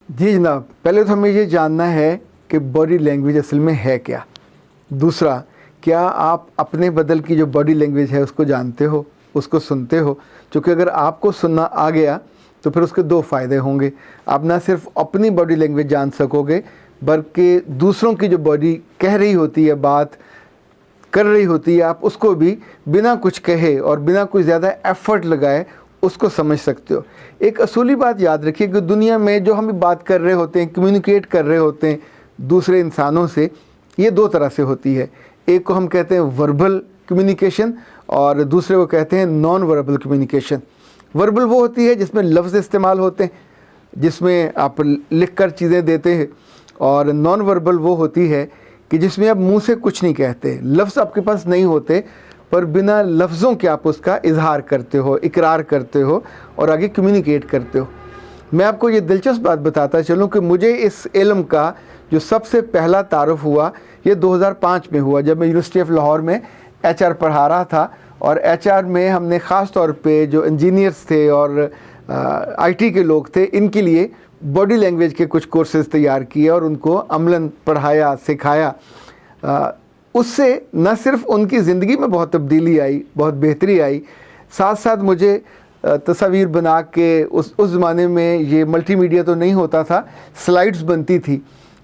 جی جناب، پہلے تو ہمیں یہ جاننا ہے کہ باڈی لینگویج اصل میں ہے کیا. دوسرا، کیا آپ اپنے بدل کی جو باڈی لینگویج ہے اس کو جانتے ہو، اس کو سنتے ہو؟ چونکہ اگر آپ کو سننا آ گیا تو پھر اس کے دو فائدے ہوں گے. آپ نہ صرف اپنی باڈی لینگویج جان سکو گے، بلکہ دوسروں کی جو باڈی کہہ رہی ہوتی ہے، بات کر رہی ہوتی ہے، آپ اس کو بھی بنا کچھ کہے اور بنا کوئی زیادہ ایفرٹ لگائے اس کو سمجھ سکتے ہو. ایک اصولی بات یاد رکھیے کہ دنیا میں جو ہم بات کر رہے ہوتے ہیں، کمیونیکیٹ کر رہے ہوتے ہیں دوسرے انسانوں سے، یہ دو طرح سے ہوتی ہے. ایک کو ہم کہتے ہیں وربل کمیونیکیشن اور دوسرے کو کہتے ہیں نان وربل کمیونیکیشن. وربل وہ ہوتی ہے جس میں لفظ استعمال ہوتے ہیں، جس میں آپ لکھ کر چیزیں دیتے ہیں، اور نان وربل وہ ہوتی ہے کہ جس میں آپ منہ سے کچھ نہیں کہتے، لفظ آپ کے پاس نہیں ہوتے، پر بنا لفظوں کے آپ اس کا اظہار کرتے ہو، اقرار کرتے ہو اور آگے کمیونیکیٹ کرتے ہو. میں آپ کو یہ دلچسپ بات بتاتا چلوں کہ مجھے اس علم کا جو سب سے پہلا تعارف ہوا یہ 2005 میں ہوا، جب میں یونیورسٹی آف لاہور میں ایچ آر پڑھا رہا تھا. اور ایچ آر میں ہم نے خاص طور پہ جو انجینئرس تھے اور آئی ٹی کے لوگ تھے، ان کے لیے باڈی لینگویج کے کچھ کورسز تیار کیے اور ان کو عملاً پڑھایا، سکھایا. اس سے نہ صرف ان کی زندگی میں بہت تبدیلی آئی، بہت بہتری آئی، ساتھ ساتھ مجھے تصاویر بنا کے اس زمانے میں یہ ملٹی میڈیا تو نہیں ہوتا تھا، سلائڈز بنتی تھی،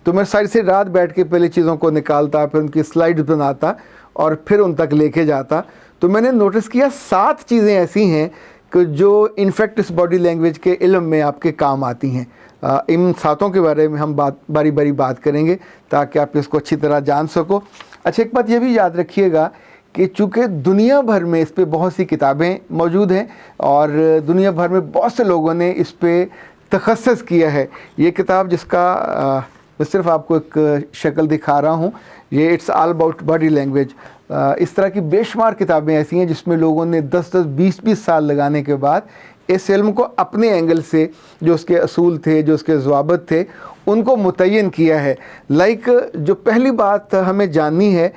تو میں ساری سے رات بیٹھ کے پہلے چیزوں کو نکالتا، پھر ان کی سلائڈز بناتا اور پھر ان تک لے کے جاتا. تو میں نے نوٹس کیا 7 چیزیں ایسی ہیں کہ جو انفیکٹ اس باڈی لینگویج کے علم میں آپ کے کام آتی ہیں. ان 7 کے بارے میں ہم باری باری بات کریں گے تاکہ آپ اس کو اچھی طرح جان سکو. اچھا، ایک بات یہ بھی یاد رکھیے گا کہ چونکہ دنیا بھر میں اس پہ بہت سی کتابیں موجود ہیں اور دنیا بھر میں بہت سے لوگوں نے اس پہ تخصص کیا ہے. یہ کتاب جس کا میں صرف آپ کو ایک شکل دکھا رہا ہوں، یہ it's all about body language. اس طرح کی بے شمار کتابیں ایسی ہیں جس میں لوگوں نے 10-10 20-20 سال لگانے کے بعد اس علم کو اپنے اینگل سے، جو اس کے اصول تھے، جو اس کے ضوابط تھے، ان کو متعین کیا ہے. لائک جو پہلی بات ہمیں جاننی ہے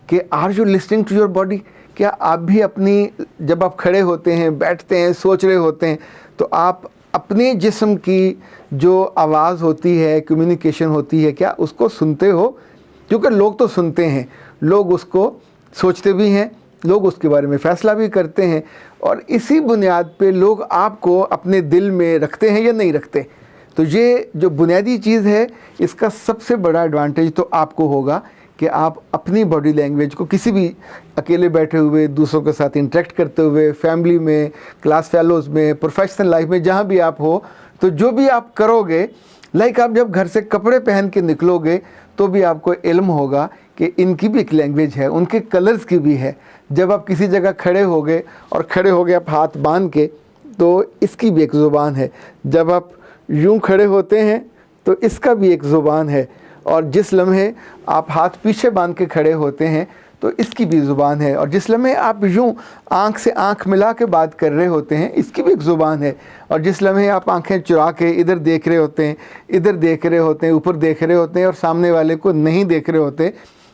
کہ are you listening to your body? کیا آپ بھی اپنی، جب آپ کھڑے ہوتے ہیں، بیٹھتے ہیں، سوچ رہے ہوتے ہیں، تو آپ اپنے جسم کی جو آواز ہوتی ہے، کمیونیکیشن ہوتی ہے، کیا اس کو سنتے ہو؟ کیونکہ لوگ تو سنتے ہیں، لوگ اس کو سوچتے بھی ہیں، لوگ اس کے بارے میں فیصلہ بھی کرتے ہیں، اور اسی بنیاد پہ لوگ آپ کو اپنے دل میں رکھتے ہیں یا نہیں رکھتے. تو یہ جو بنیادی چیز ہے، اس کا سب سے بڑا ایڈوانٹیج تو آپ کو ہوگا کہ آپ اپنی باڈی لینگویج کو کسی بھی اکیلے بیٹھے ہوئے، دوسروں کے ساتھ انٹریکٹ کرتے ہوئے، فیملی میں، کلاس فیلوز میں، پروفیشنل لائف میں، جہاں بھی آپ ہو، تو جو بھی آپ کرو گے، لائک آپ جب گھر سے کپڑے پہن کے نکلو گے تو بھی آپ کو علم ہوگا کہ ان کی بھی ایک لینگویج ہے، ان کے کلرز کی بھی ہے. جب آپ کسی جگہ کھڑے ہو گئے اور کھڑے ہو گئے آپ ہاتھ باندھ کے، تو اس کی بھی ایک زبان ہے. جب آپ یوں کھڑے ہوتے ہیں تو اس کا بھی ایک زبان ہے. اور جس لمحے آپ ہاتھ پیچھے باندھ کے کھڑے ہوتے ہیں تو اس کی بھی زبان ہے. اور جس لمحے آپ یوں آنکھ سے آنکھ ملا کے بات کر رہے ہوتے ہیں، اس کی بھی ایک زبان ہے. اور جس لمحے آپ آنکھیں چرا کے ادھر دیکھ رہے ہوتے ہیں، ادھر دیکھ رہے ہوتے ہیں، اوپر دیکھ رہے ہوتے ہیں اور سامنے والے کو نہیں دیکھ رہے ہوتے،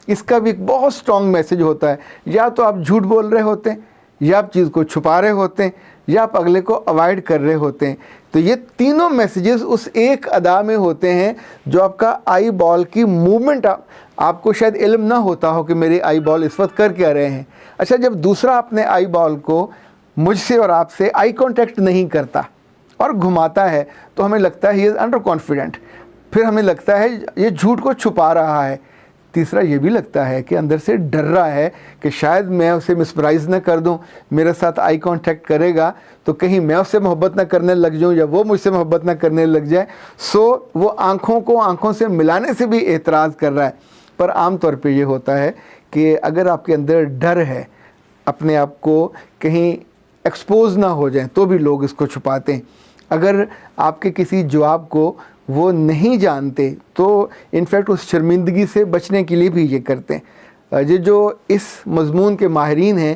اس کا بھی ایک بہت سٹرونگ میسج ہوتا ہے. یا تو آپ جھوٹ بول رہے ہوتے ہیں، یا آپ چیز کو چھپا رہے ہوتے ہیں، یا آپ اگلے کو اوائڈ کر رہے ہوتے ہیں. تو یہ تینوں میسیجز اس ایک ادا میں ہوتے ہیں جو آپ کا آئی بال کی موومنٹ. آپ کو شاید علم نہ ہوتا ہو کہ میرے آئی بال اس وقت کر کیا رہے ہیں. اچھا، جب دوسرا اپنے آئی بال کو مجھ سے اور آپ سے آئی کانٹیکٹ نہیں کرتا اور گھماتا ہے تو ہمیں لگتا ہے ہی از انڈر کانفیڈنٹ، پھر ہمیں لگتا ہے یہ جھوٹ کو چھپا رہا ہے. تیسرا یہ بھی لگتا ہے کہ اندر سے ڈر رہا ہے کہ شاید میں اسے مسپرائز نہ کر دوں، میرے ساتھ آئی کانٹیکٹ کرے گا تو کہیں میں اس سے محبت نہ کرنے لگ جاؤں یا وہ مجھ سے محبت نہ کرنے لگ جائے. وہ آنکھوں کو آنکھوں سے ملانے سے بھی اعتراض کر رہا ہے. پر عام طور پہ یہ ہوتا ہے کہ اگر آپ کے اندر ڈر ہے، اپنے آپ کو کہیں ایکسپوز نہ ہو جائیں، تو بھی لوگ اس کو چھپاتے ہیں. اگر آپ کے کسی جواب کو وہ نہیں جانتے تو انفیکٹ اس شرمندگی سے بچنے کے لیے بھی یہ کرتے ہیں. یہ جو اس مضمون کے ماہرین ہیں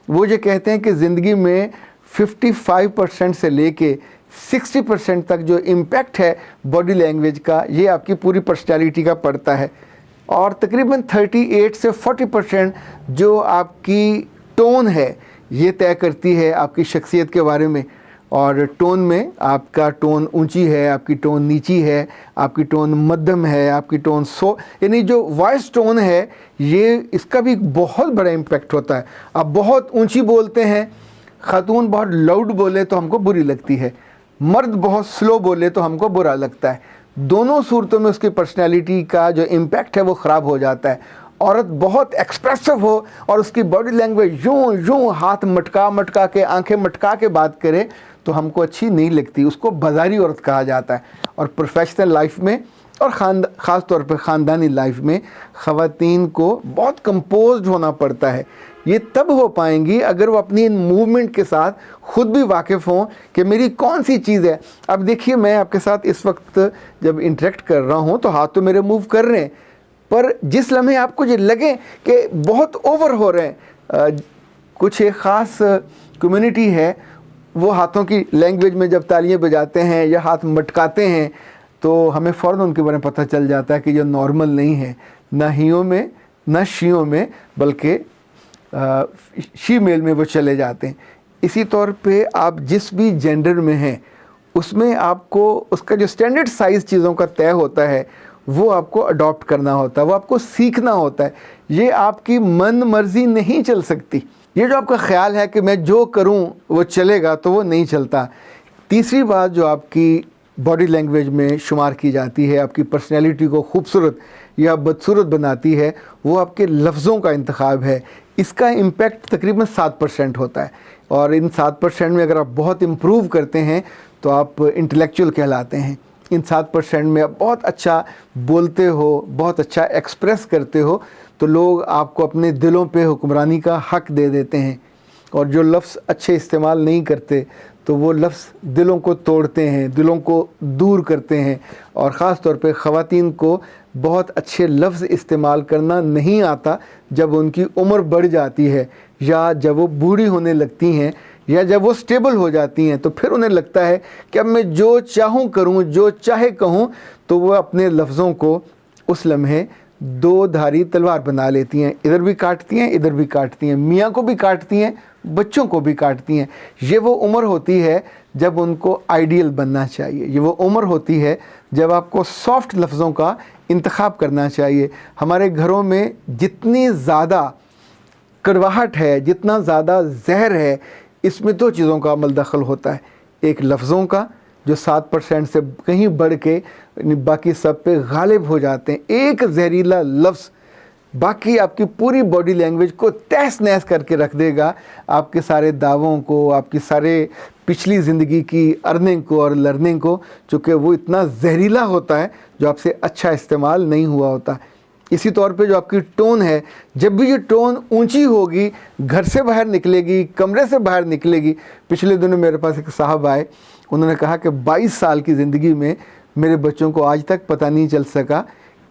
وہ یہ کہتے ہیں کہ زندگی میں 55% سے لے کے 60% تک جو امپیکٹ ہے باڈی لینگویج کا، یہ آپ کی پوری پرسنالٹی کا پڑتا ہے. اور تقریباً 38 سے 40% جو آپ کی ٹون ہے یہ طے کرتی ہے آپ کی شخصیت کے بارے میں. اور ٹون میں آپ کا ٹون اونچی ہے, آپ کی ٹون نیچی ہے, آپ کی ٹون مدھم ہے, آپ کی ٹون یعنی جو وائس ٹون ہے یہ اس کا بھی بہت بڑا امپیکٹ ہوتا ہے. آپ بہت اونچی بولتے ہیں, خاتون بہت لاؤڈ بولے تو ہم کو بری لگتی ہے, مرد بہت سلو بولے تو ہم کو برا لگتا ہے. دونوں صورتوں میں اس کی پرسنالٹی کا جو امپیکٹ ہے وہ خراب ہو جاتا ہے. عورت بہت ایکسپریسو ہو اور اس کی باڈی لینگویج یوں ہاتھ مٹکا کے آنکھیں مٹکا کے بات کرے تو ہم کو اچھی نہیں لگتی, اس کو بازاری عورت کہا جاتا ہے. اور پروفیشنل لائف میں اور خاص طور پہ خاندانی لائف میں خواتین کو بہت کمپوزڈ ہونا پڑتا ہے. یہ تب ہو پائیں گی اگر وہ اپنی ان موومنٹ کے ساتھ خود بھی واقف ہوں کہ میری کون سی چیز ہے. اب دیکھیے میں آپ کے ساتھ اس وقت جب انٹریکٹ کر رہا ہوں تو ہاتھ تو میرے موو کر رہے ہیں, پر جس لمحے آپ کو یہ لگے کہ بہت اوور ہو رہے ہیں, کچھ ایک خاص کمیونٹی ہے وہ ہاتھوں کی لینگویج میں جب تالیاں بجاتے ہیں یا ہاتھ مٹکاتے ہیں تو ہمیں فوراً ان کے بارے میں پتہ چل جاتا ہے کہ یہ نارمل نہیں ہے, نہ ہیوں میں نہ شیوں میں, بلکہ شی میل میں وہ چلے جاتے ہیں. اسی طور پہ آپ جس بھی جینڈر میں ہیں اس میں آپ کو اس کا جو اسٹینڈرڈ سائز چیزوں کا طے ہوتا ہے وہ آپ کو اڈاپٹ کرنا ہوتا ہے, وہ آپ کو سیکھنا ہوتا ہے. یہ آپ کی من مرضی نہیں چل سکتی. یہ جو آپ کا خیال ہے کہ میں جو کروں وہ چلے گا تو وہ نہیں چلتا. تیسری بات جو آپ کی باڈی لینگویج میں شمار کی جاتی ہے, آپ کی پرسنالٹی کو خوبصورت یا بدصورت بناتی ہے, وہ آپ کے لفظوں کا انتخاب ہے. اس کا امپیکٹ تقریباً 7% ہوتا ہے, اور ان 7% میں اگر آپ بہت امپروو کرتے ہیں تو آپ انٹلیکچوئل کہلاتے ہیں. ان 7% میں آپ بہت اچھا بولتے ہو, بہت اچھا ایکسپریس کرتے ہو تو لوگ آپ کو اپنے دلوں پہ حکمرانی کا حق دے دیتے ہیں. اور جو لفظ اچھے استعمال نہیں کرتے تو وہ لفظ دلوں کو توڑتے ہیں, دلوں کو دور کرتے ہیں. اور خاص طور پہ خواتین کو بہت اچھے لفظ استعمال کرنا نہیں آتا جب ان کی عمر بڑھ جاتی ہے یا جب وہ بوڑھی ہونے لگتی ہیں یا جب وہ سٹیبل ہو جاتی ہیں, تو پھر انہیں لگتا ہے کہ اب میں جو چاہوں کروں, جو چاہے کہوں, تو وہ اپنے لفظوں کو اس لمحے دو دھاری تلوار بنا لیتی ہیں, ادھر بھی کاٹتی ہیں ادھر بھی کاٹتی ہیں, میاں کو بھی کاٹتی ہیں بچوں کو بھی کاٹتی ہیں. یہ وہ عمر ہوتی ہے جب ان کو آئیڈیل بننا چاہیے, یہ وہ عمر ہوتی ہے جب آپ کو سافٹ لفظوں کا انتخاب کرنا چاہیے. ہمارے گھروں میں جتنی زیادہ کڑواہٹ ہے, جتنا زیادہ زہر ہے, اس میں دو چیزوں کا عمل دخل ہوتا ہے. ایک لفظوں کا جو 7% سے کہیں بڑھ کے باقی سب پہ غالب ہو جاتے ہیں. ایک زہریلا لفظ باقی آپ کی پوری باڈی لینگویج کو تہس نہس کر کے رکھ دے گا, آپ کے سارے دعووں کو, آپ کی سارے پچھلی زندگی کی ارننگ کو اور لرننگ کو, چونکہ وہ اتنا زہریلا ہوتا ہے جو آپ سے اچھا استعمال نہیں ہوا ہوتا. اسی طور پہ جو آپ کی ٹون ہے, جب بھی یہ ٹون اونچی ہوگی, گھر سے باہر نکلے گی, کمرے سے باہر نکلے گی. پچھلے دنوں میرے پاس ایک صاحب آئے, انہوں نے کہا کہ 22 سال کی زندگی میں میرے بچوں کو آج تک پتہ نہیں چل سکا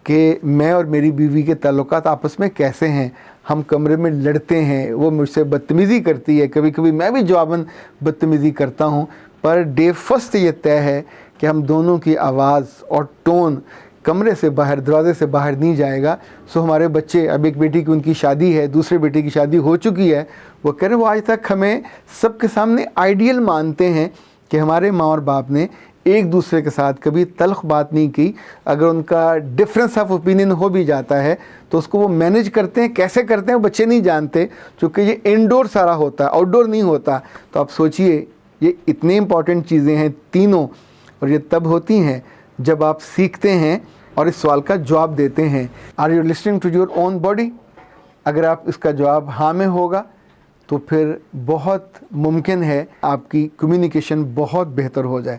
کہ میں اور میری بیوی کے تعلقات آپس میں کیسے ہیں. ہم کمرے میں لڑتے ہیں, وہ مجھ سے بدتمیزی کرتی ہے, کبھی کبھی میں بھی جواباً بدتمیزی کرتا ہوں, پر ڈے فرسٹ یہ طے ہے کہ ہم دونوں کی آواز اور ٹون کمرے سے باہر, دروازے سے باہر نہیں جائے گا. سو ہمارے بچے, اب ایک بیٹی کی ان کی شادی ہے, دوسرے بیٹے کی شادی ہو چکی ہے, وہ کہہ رہے وہ آج تک ہمیں سب کے سامنے آئیڈیل مانتے ہیں کہ ہمارے ماں اور باپ نے ایک دوسرے کے ساتھ کبھی تلخ بات نہیں کی. اگر ان کا ڈفرینس آف اوپینین ہو بھی جاتا ہے تو اس کو وہ مینیج کرتے ہیں, کیسے کرتے ہیں وہ بچے نہیں جانتے, چونکہ یہ انڈور سارا ہوتا ہے, آؤٹ ڈور نہیں ہوتا. تو آپ سوچئے یہ اتنی امپورٹنٹ چیزیں ہیں تینوں, اور یہ تب ہوتی ہیں جب آپ سیکھتے ہیں اور اس سوال کا جواب دیتے ہیں, are you listening to your own body. اگر آپ اس کا جواب ہاں میں ہوگا تو پھر بہت ممکن ہے آپ کی کمیونیکیشن بہت بہتر ہو جائے.